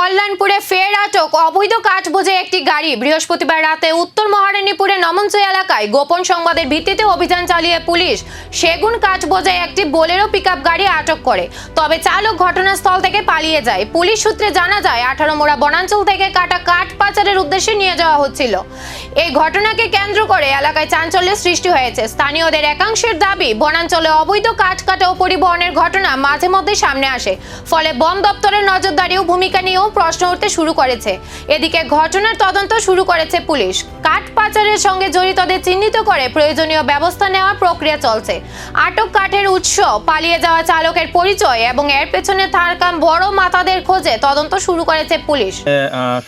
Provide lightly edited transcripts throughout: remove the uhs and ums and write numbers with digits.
কল্যাণপুরে ফের আটক অবৈধ কাঠ বোঝাই একটি গাড়ি। বৃহস্পতিবার রাতে উত্তর মহারানীপুরে নমঞ্চ এলাকায় গোপন সংবাদের ভিত্তিতে অভিযান চালিয়ে পুলিশ সেগুন কাঠ বোঝাই একটি বোলেরো পিকআপ গাড়ি আটক করে। তবে চালক ঘটনাস্থল থেকে পালিয়ে যায়। পুলিশ সূত্রে জানা যায় 18 মোড়া বনাঞ্চল থেকে কাটা কাঠ পাচারের উদ্দেশ্যে নিয়ে যাওয়া হচ্ছিল। এই ঘটনাকে কেন্দ্র করে এলাকায় চাঞ্চল্যের সৃষ্টি হয়েছে। স্থানীয়দের একাংশের দাবি, বনাঞ্চলে অবৈধ কাঠ কাটা ও পরিবহনের ঘটনা মাঝে মধ্যে সামনে আসে, ফলে বন দপ্তরের নজরদারিও ভূমিকা নিয়েও প্রশ্ন উঠতে শুরু করেছে। এদিকে ঘটনার তদন্ত শুরু করেছে পুলিশ। কাঠ পাচারের সঙ্গে জড়িতদের চিহ্নিত করে প্রয়োজনীয় ব্যবস্থা নেওয়ার প্রক্রিয়া চলছে। আটক কাঠের উৎস, পালিয়ে যাওয়া চালকের পরিচয় এবং এর পেছনে থাকা বড় মাথাদের খোঁজে তদন্ত শুরু করেছে পুলিশ।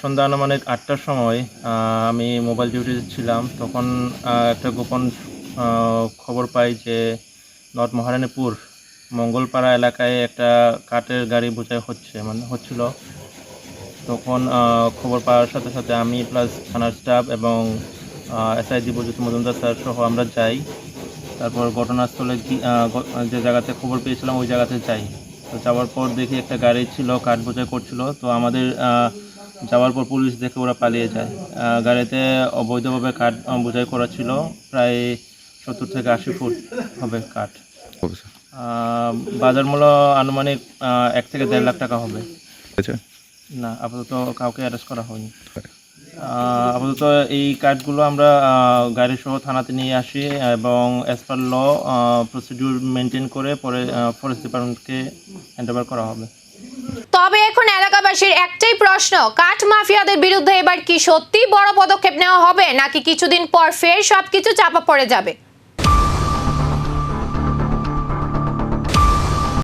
সন্ধ্যা আনুমানিক 8টার সময় আমি মোবাইল ডিউটিতে ছিলাম। তখন একটা গোপন খবর পাই যে নর্থ মহারানীপুর মঙ্গলপাড়া এলাকায় একটা কাঠের গাড়ি বোঝাই হচ্ছিল। তখন খবর পাওয়ার সাথে সাথে আমি প্লাস থানার স্টাফ এবং এসআই দিব্যজ্যোতি মজুমদার স্যার সহ আমরা যাই। তারপর ঘটনাস্থলে যে জায়গাতে খবর পেয়েছিলাম ওই জায়গাতে যাই। তো যাওয়ার পর দেখি একটা গাড়ি ছিল, কাঠ বোঝাই করছিল। তো আমাদের যাওয়ার পর পুলিশ দেখে ওরা পালিয়ে যায়। গাড়িতে অবৈধভাবে কাঠ বোঝাই করা ছিল, প্রায় 70 থেকে 80 ফুট হবে কাঠ। বাজার মূল্য আনুমানিক 1 থেকে 1.5 লাখ টাকা হবে। না, আপাতত কাউকে অ্যারেস্ট করা হয়নি। আপাতত এই কার্ডগুলো আমরা গাড়ি সহ থানাতে নিয়ে আসি এবং অ্যাজ পার ল প্রসিডিউর মেনটেন করে পরে ফরেস্ট ডিপার্টমেন্টকে হ্যান্ডওভার করা হবে। তবে এখন এলাকাবাসীর একটাই প্রশ্ন, কাঠ মাফিয়াদের বিরুদ্ধে এবার কি সত্যি বড় পদক্ষেপ নেওয়া হবে, নাকি কিছুদিন পর ফের সবকিছু চাপা পড়ে যাবে?